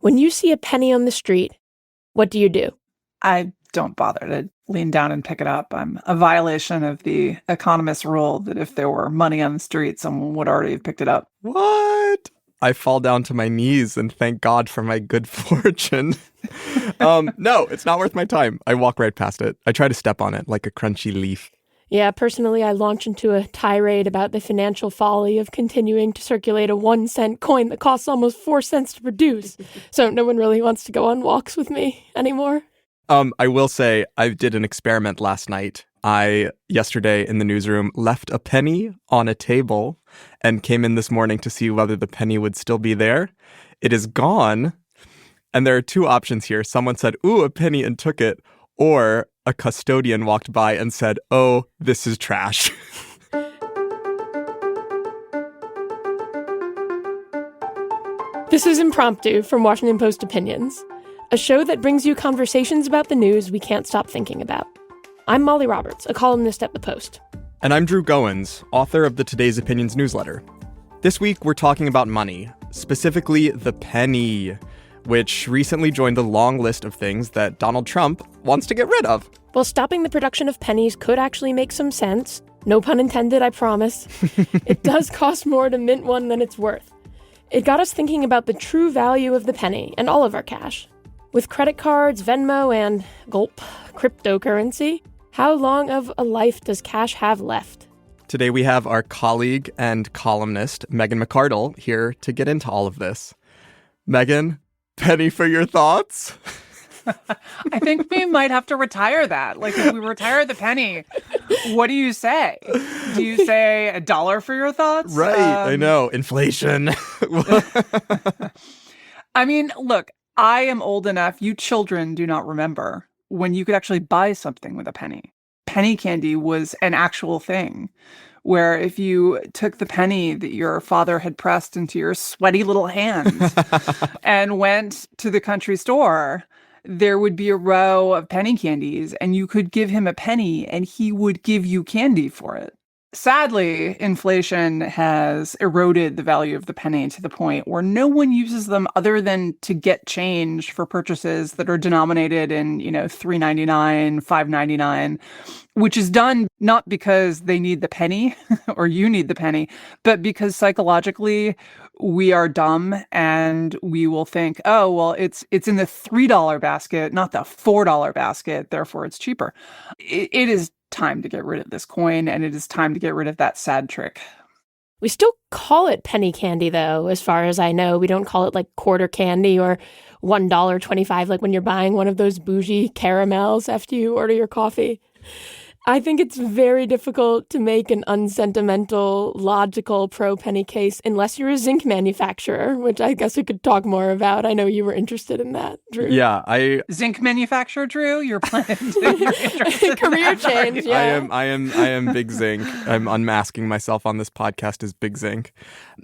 When you see a penny on the street, what do you do? I don't bother to lean down and pick it up. I'm a violation of the economist's rule that if there were money on the street, someone would already have picked it up. What? I fall down to my knees and thank God for my good fortune. No, it's not worth my time. I walk right past it. I try to step on it like a crunchy leaf. Yeah, personally, I launch into a tirade about the financial folly of continuing to circulate a 1-cent coin that costs almost 4 cents to produce. So no one really wants to go on walks with me anymore. I will say I did an experiment last night. I, yesterday in the newsroom, left a penny on a table and came in this morning to see whether the penny would still be there. It is gone. And there are two options here. Someone said, "Ooh, a penny," and took it. Or a custodian walked by and said, "Oh, this is trash." This is Impromptu from Washington Post Opinions, a show that brings you conversations about the news we can't stop thinking about. I'm Molly Roberts, a columnist at The Post. And I'm Drew Goins, author of the Today's Opinions newsletter. This week, we're talking about money, specifically the penny, which recently joined the long list of things that Donald Trump wants to get rid of. Well, stopping the production of pennies could actually make some sense. No pun intended, I promise. It does cost more to mint one than it's worth. It got us thinking about the true value of the penny and all of our cash. With credit cards, Venmo, and, gulp, cryptocurrency, how long of a life does cash have left? Today we have our colleague and columnist, Megan McArdle, here to get into all of this. Megan, penny for your thoughts? I think we might have to retire that. Like, if we retire the penny, what do you say? Do you say $1 for your thoughts? Right, I know. Inflation. I mean, look, I am old enough, you children do not remember, when you could actually buy something with a penny. Penny candy was an actual thing, where if you took the penny that your father had pressed into your sweaty little hands and went to the country store, there would be a row of penny candies, and you could give him a penny and he would give you candy for it. Sadly, inflation has eroded the value of the penny to the point where no one uses them other than to get change for purchases that are denominated in, $3.99, $5.99, which is done not because they need the penny or you need the penny, but because psychologically we are dumb and we will think, oh, well, it's in the $3 basket, not the $4 basket, therefore it's cheaper. It is time to get rid of this coin, and it is time to get rid of that sad trick. We still call it penny candy, though, as far as I know. We don't call it like quarter candy or $1.25, like when you're buying one of those bougie caramels after you order your coffee. I think it's very difficult to make an unsentimental, logical pro-penny case unless you're a zinc manufacturer, which I guess we could talk more about. I know you were interested in that, Drew. Yeah, Zinc manufacturer, Drew? You're planning to career change, yeah. I am Big Zinc. I'm unmasking myself on this podcast as Big Zinc.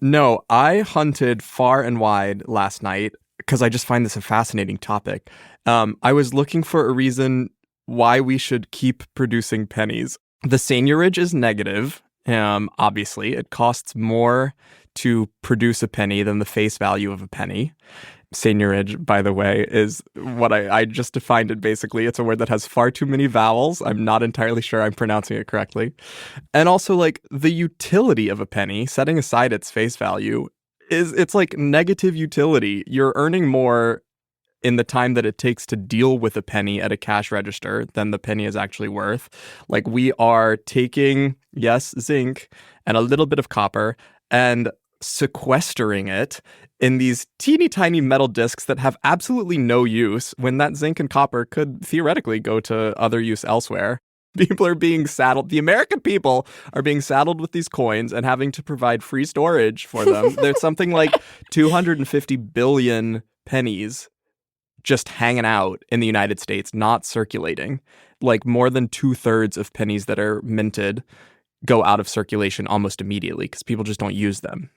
No, I hunted far and wide last night because I just find this a fascinating topic. I was looking for a reason why we should keep producing pennies. The seigniorage is negative. Obviously, it costs more to produce a penny than the face value of a penny. Seigniorage, by the way, is what I just defined it basically. It's a word that has far too many vowels. I'm not entirely sure I'm pronouncing it correctly. And also, like, the utility of a penny, setting aside its face value, it's like negative utility. You're earning more in the time that it takes to deal with a penny at a cash register than the penny is actually worth. Like, we are taking, yes, zinc and a little bit of copper and sequestering it in these teeny tiny metal discs that have absolutely no use when that zinc and copper could theoretically go to other use elsewhere. People are being saddled. The American people are being saddled with these coins and having to provide free storage for them. There's something like 250 billion pennies just hanging out in the United States, not circulating. Like, more than 2/3 of pennies that are minted go out of circulation almost immediately because people just don't use them.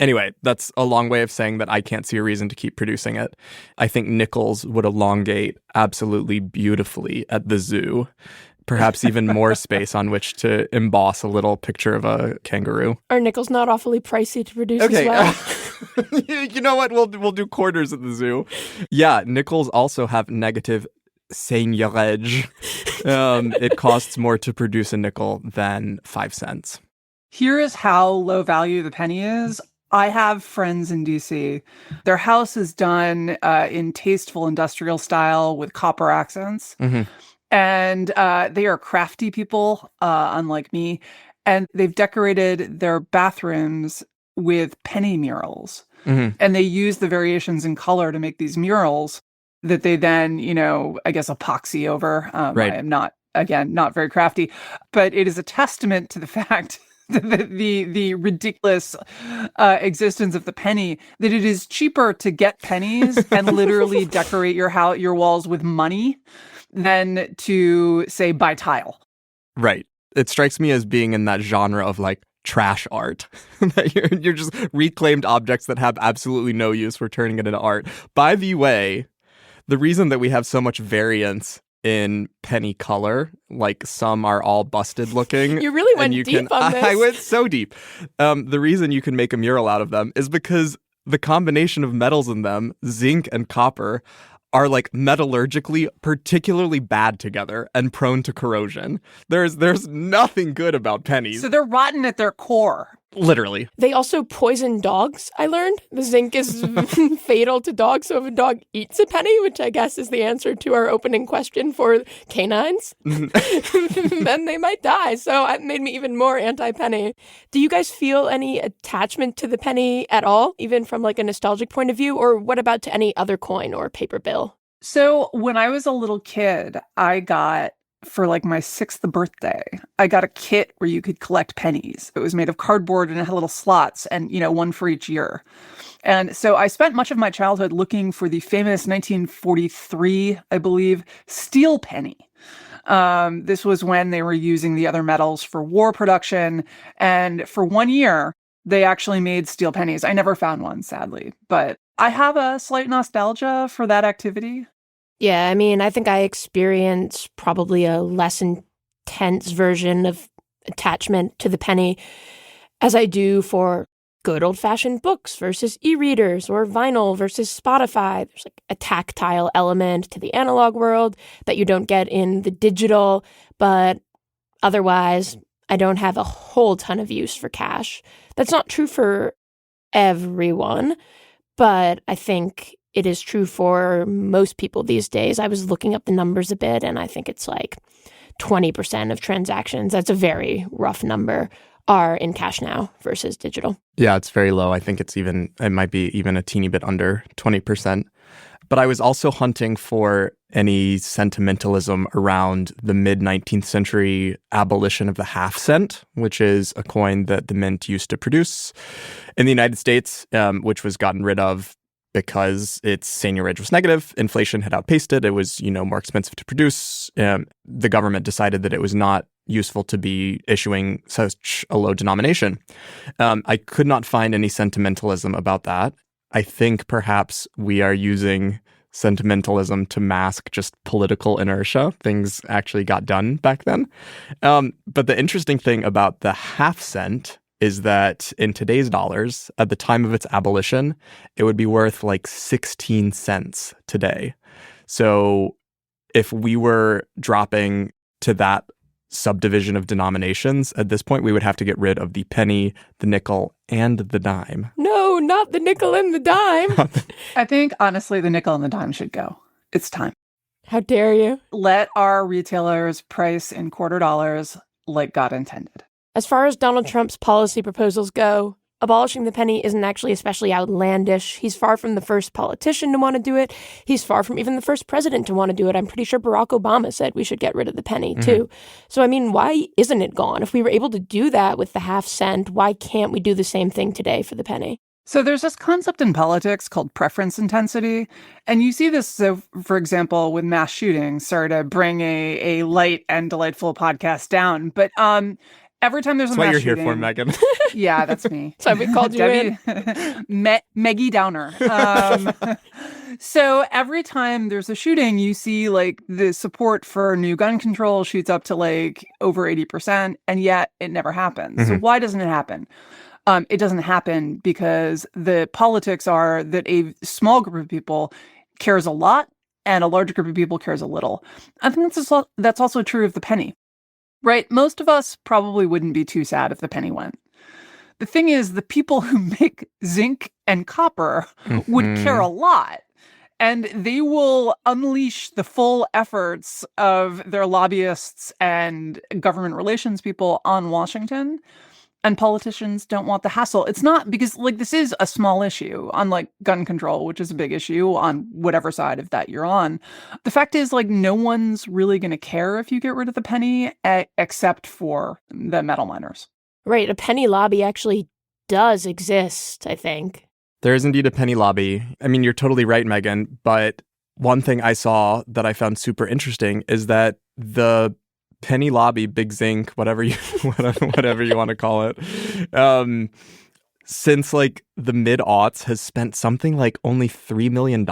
Anyway, that's a long way of saying that I can't see a reason to keep producing it. I think nickels would elongate absolutely beautifully at the zoo. perhaps even more space on which to emboss a little picture of a kangaroo. Are nickels not awfully pricey to produce Okay. as well? You know what? We'll do quarters at the zoo. Yeah, nickels also have negative seigniorage. It costs more to produce a nickel than 5 cents. Here is how low value the penny is. I have friends in DC. Their house is done in tasteful industrial style with copper accents. Mm-hmm. And they are crafty people, unlike me. And they've decorated their bathrooms with penny murals. Mm-hmm. And they use the variations in color to make these murals that they then, I guess, epoxy over. Right. I am not very crafty, but it is a testament to the fact the ridiculous existence of the penny, that it is cheaper to get pennies and literally decorate your walls with money than to, say, buy tile. Right. It strikes me as being in that genre of like trash art. That you're just reclaimed objects that have absolutely no use for turning it into art. By the way, the reason that we have so much variance in penny color, like some are all busted looking. You really went deep on this. I went so deep. The reason you can make a mural out of them is because the combination of metals in them, zinc and copper, are like metallurgically particularly bad together and prone to corrosion. There's nothing good about pennies. So they're rotten at their core. Literally. They also poison dogs, I learned. The zinc is fatal to dogs, so if a dog eats a penny, which I guess is the answer to our opening question for canines, then they might die. So it made me even more anti-penny. Do you guys feel any attachment to the penny at all, even from like a nostalgic point of view? Or what about to any other coin or paper bill? So when I was a little kid, I got, for like my 6th birthday, I got a kit where you could collect pennies. It was made of cardboard and it had little slots and, one for each year. And so I spent much of my childhood looking for the famous 1943, I believe, steel penny. This was when they were using the other metals for war production. And for 1 year, they actually made steel pennies. I never found one, sadly, but I have a slight nostalgia for that activity. Yeah, I mean, I think I experienced probably a less intense version of attachment to the penny as I do for good old-fashioned books versus e-readers or vinyl versus Spotify. There's like a tactile element to the analog world that you don't get in the digital, but otherwise, I don't have a whole ton of use for cash. That's not true for everyone, but I think it is true for most people these days. I was looking up the numbers a bit, and I think it's like 20% of transactions, that's a very rough number, are in cash now versus digital. Yeah, it's very low. I think it might be even a teeny bit under 20%. But I was also hunting for any sentimentalism around the mid-19th century abolition of the half cent, which is a coin that the mint used to produce in the United States, which was gotten rid of because its seigniorage was negative. Inflation had outpaced it. It was, more expensive to produce. The government decided that it was not useful to be issuing such a low denomination. I could not find any sentimentalism about that. I think perhaps we are using sentimentalism to mask just political inertia. Things actually got done back then. But the interesting thing about the half cent is that in today's dollars, at the time of its abolition, it would be worth like 16 cents today. So if we were dropping to that subdivision of denominations, at this point, we would have to get rid of the penny, the nickel, and the dime. No, not the nickel and the dime. I think, honestly, the nickel and the dime should go. It's time. How dare you? Let our retailers price in quarter dollars like God intended. As far as Donald Trump's policy proposals go, abolishing the penny isn't actually especially outlandish. He's far from the first politician to want to do it. He's far from even the first president to want to do it. I'm pretty sure Barack Obama said we should get rid of the penny, too. So, I mean, why isn't it gone? If we were able to do that with the half cent, why can't we do the same thing today for the penny? So there's this concept in politics called preference intensity. And you see this, so for example, with mass shootings. Sorry to bring a light and delightful podcast down. But every time there's a That's what mass you're shooting, here for, Megan. Yeah, that's me. So we called you in. Meggie Downer. So every time there's a shooting, you see like the support for new gun control shoots up to like over 80%, and yet it never happens. So why doesn't it happen? It doesn't happen because the politics are that a small group of people cares a lot and a large group of people cares a little. I think that's also true of the penny, right? Most of us probably wouldn't be too sad if the penny went. The thing is, the people who make zinc and copper would care a lot. And they will unleash the full efforts of their lobbyists and government relations people on Washington. And politicians don't want the hassle. It's not because, like, this is a small issue, unlike gun control, which is a big issue on whatever side of that you're on. The fact is, like, no one's really going to care if you get rid of the penny, except for the metal miners. Right. A penny lobby actually does exist, I think. There is indeed a penny lobby. I mean, you're totally right, Megan. But one thing I saw that I found super interesting is that the penny lobby, Big Zinc, whatever you want to call it, since like the mid-aughts has spent something like only $3 million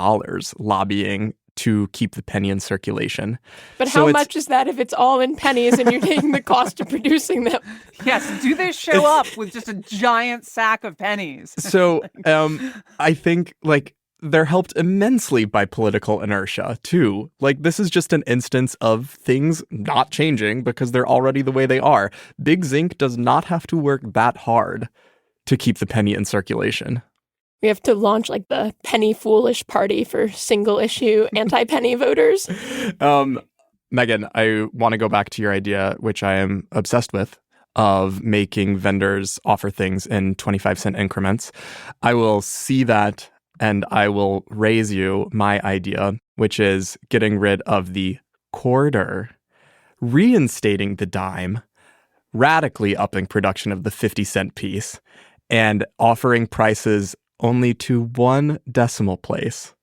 lobbying to keep the penny in circulation. But how much is that if it's all in pennies and you're taking the cost of producing them? Yes. Do they show up with just a giant sack of pennies? So I think like they're helped immensely by political inertia too. Like this is just an instance of things not changing because they're already the way they are. Big Zinc does not have to work that hard to keep the penny in circulation. We have to launch like the penny foolish party for single issue anti-penny voters. Megan, I want to go back to your idea, which I am obsessed with, of making vendors offer things in 25-cent increments. I will see that and I will raise you my idea, which is getting rid of the quarter, reinstating the dime, radically upping production of the 50-cent piece, and offering prices only to one decimal place.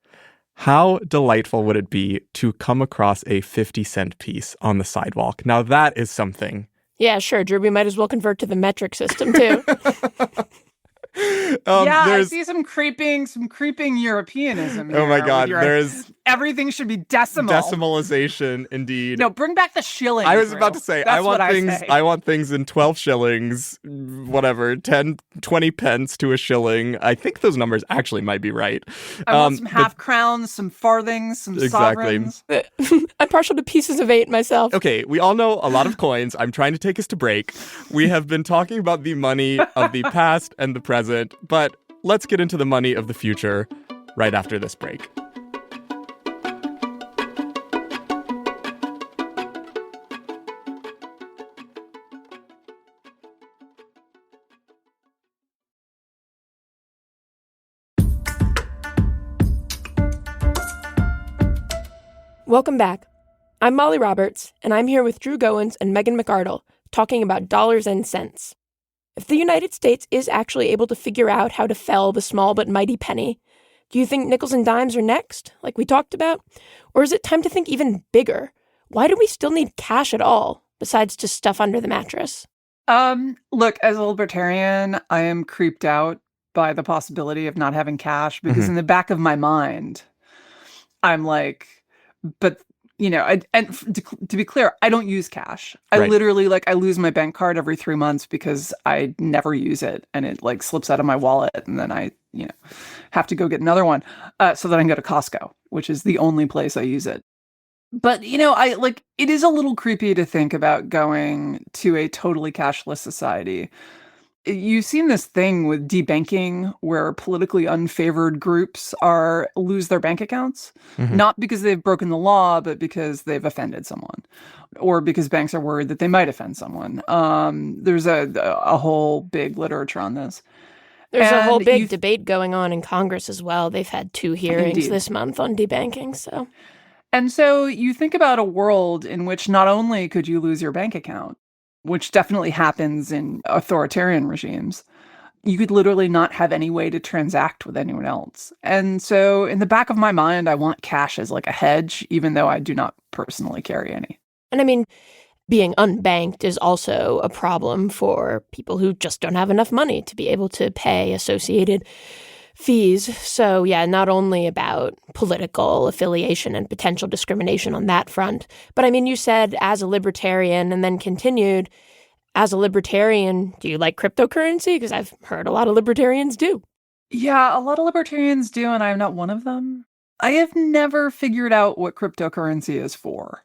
How delightful would it be to come across a 50-cent piece on the sidewalk? Now that is something. Yeah, sure, Drew. We might as well convert to the metric system too. I see some creeping Europeanism here. Oh my God, there's everything should be decimal. Decimalization, indeed. No, bring back the shilling. I was about to say, I want things in 12 shillings, whatever, 10, 20 pence to a shilling. I think those numbers actually might be right. I want some half crowns, some farthings, some sovereigns. I'm partial to pieces of 8 myself. Okay, we all know a lot of coins. I'm trying to take us to break. We have been talking about the money of the past and the present, but let's get into the money of the future right after this break. Welcome back. I'm Molly Roberts, and I'm here with Drew Goins and Megan McArdle talking about dollars and cents. If the United States is actually able to figure out how to fell the small but mighty penny, do you think nickels and dimes are next, like we talked about? Or is it time to think even bigger? Why do we still need cash at all, besides just stuff under the mattress? Look, as a libertarian, I am creeped out by the possibility of not having cash because in the back of my mind, I'm like, but to be clear, I don't use cash. I literally I lose my bank card every 3 months because I never use it and it like slips out of my wallet and then I, have to go get another one so that I can go to Costco, which is the only place I use it. But, it is a little creepy to think about going to a totally cashless society. You've seen this thing with debanking where politically unfavored groups lose their bank accounts, not because they've broken the law, but because they've offended someone or because banks are worried that they might offend someone. There's a whole big literature on this. There's a whole big debate going on in Congress as well. They've had 2 hearings this month on debanking. And so you think about a world in which not only could you lose your bank account, which definitely happens in authoritarian regimes, you could literally not have any way to transact with anyone else. And so in the back of my mind, I want cash as like a hedge, even though I do not personally carry any. And I mean, being unbanked is also a problem for people who just don't have enough money to be able to pay associated fees. So yeah, not only about political affiliation and potential discrimination on that front, but I mean, you said as a libertarian and then continued, as a libertarian, do you like cryptocurrency? Because I've heard a lot of libertarians do. Yeah, a lot of libertarians do, and I'm not one of them. I have never figured out what cryptocurrency is for.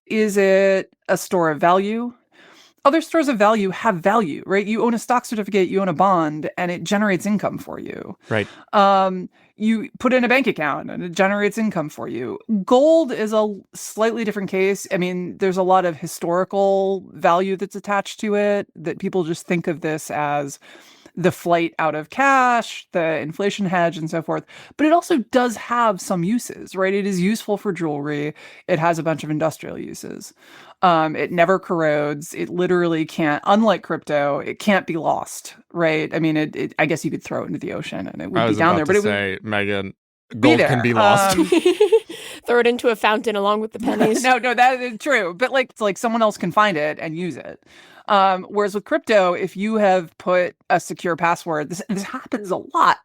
Is it a store of value? Other stores of value have value, right? You own a stock certificate, you own a bond, and it generates income for you. Right. You put in a bank account and it generates income for you. Gold is a slightly different case. I mean, there's a lot of historical value that's attached to it, that people just think of this as the flight out of cash, the inflation hedge, and so forth. But it also does have some uses, right? It is useful for jewelry. It has a bunch of industrial uses. It never corrodes. It literally can't, unlike crypto, it can't be lost, right? I mean, I guess you could throw it into the ocean and it would be down there. But it would, Megan, gold can be lost. Throw it into a fountain along with the pennies. No, that is true. But it's like someone else can find it and use it. Whereas with crypto, if you have put a secure password, this happens a lot.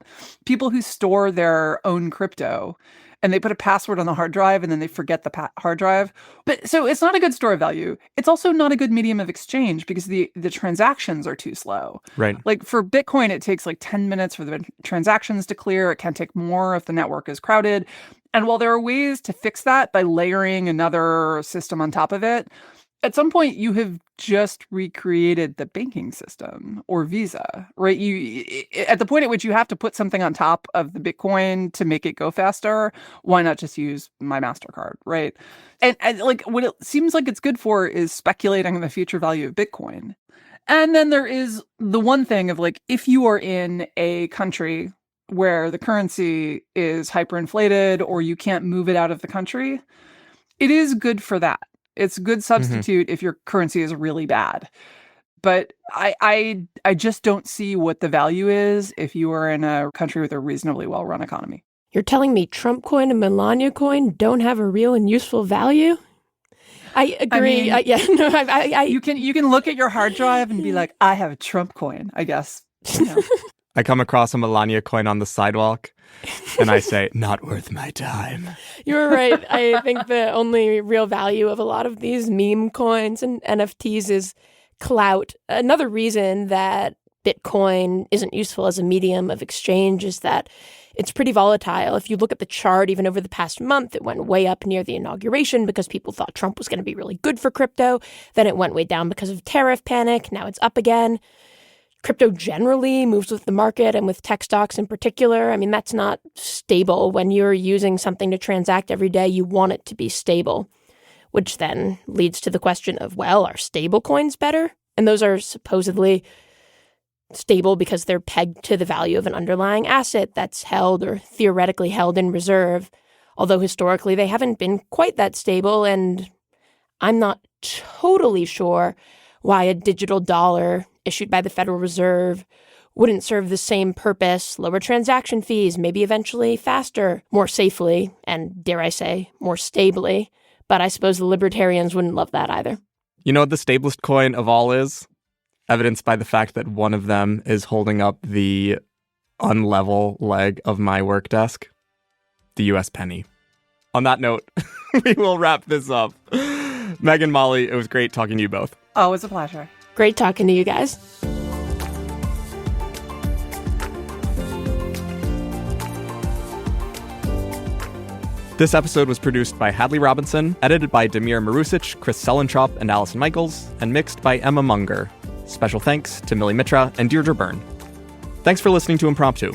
People who store their own crypto and they put a password on the hard drive and then they forget the hard drive. But so it's not a good store of value. It's also not a good medium of exchange because the transactions are too slow. Right. Like for Bitcoin, it takes like 10 minutes for the transactions to clear. It can take more if the network is crowded. And while there are ways to fix that by layering another system on top of it, at some point you have just recreated the banking system or Visa, right? At the point at which you have to put something on top of the Bitcoin to make it go faster, why not just use my MasterCard, right? And like what it seems like it's good for is speculating on the future value of Bitcoin. And then there is the one thing of like, if you are in a country where the currency is hyperinflated or you can't move it out of the country, it is good for that. It's a good substitute if your currency is really bad. But I just don't see what the value is if you are in a country with a reasonably well-run economy. You're telling me Trump coin and Melania coin don't have a real and useful value? I agree. I mean, you can look at your hard drive and be like, I have a Trump coin, I guess. You know. I come across a Melania coin on the sidewalk and I say, not worth my time. You're right. I think the only real value of a lot of these meme coins and NFTs is clout. Another reason that Bitcoin isn't useful as a medium of exchange is that it's pretty volatile. If you look at the chart, even over the past month, it went way up near the inauguration because people thought Trump was going to be really good for crypto. Then it went way down because of tariff panic. Now it's up again. Crypto generally moves with the market and with tech stocks in particular. I mean, that's not stable. When you're using something to transact every day, you want it to be stable, which then leads to the question of, well, are stable coins better? And those are supposedly stable because they're pegged to the value of an underlying asset that's held or theoretically held in reserve, although historically they haven't been quite that stable. And I'm not totally sure why a digital dollar issued by the Federal Reserve wouldn't serve the same purpose, lower transaction fees, maybe eventually faster, more safely, and dare I say, more stably. But I suppose the libertarians wouldn't love that either. You know what the stablest coin of all is? Evidenced by the fact that one of them is holding up the unlevel leg of my work desk. The US penny. On that note, we will wrap this up. Megan, Molly, it was great talking to you both. Oh, it's a pleasure. Great talking to you guys. This episode was produced by Hadley Robinson, edited by Damir Marusic, Chris Selentrop, and Allison Michaels, and mixed by Emma Munger. Special thanks to Millie Mitra and Deirdre Byrne. Thanks for listening to Impromptu.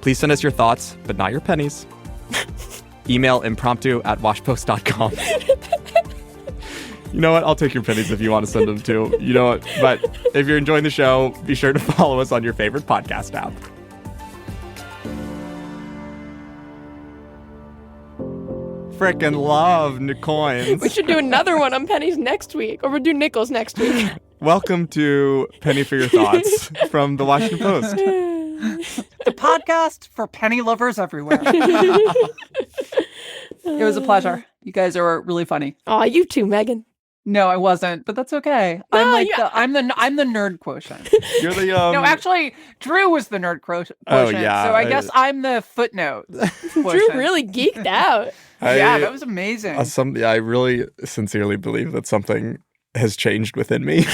Please send us your thoughts, but not your pennies. Email impromptu@washpost.com. You know what? I'll take your pennies if you want to send them too. You know what? But if you're enjoying the show, be sure to follow us on your favorite podcast app. Frickin' love coins. We should do another one on pennies next week, or we'll do nickels next week. Welcome to Penny for Your Thoughts from the Washington Post. The podcast for penny lovers everywhere. It was a pleasure. You guys are really funny. Aw, you too, Megan. No, I wasn't, but that's okay. No, I'm like you- I'm the nerd quotient. You're the No, actually, Drew was the nerd quotient. Oh, yeah, So I guess I'm the footnote. Drew quotient. really geeked out. Yeah, that was amazing. I really sincerely believe that something has changed within me.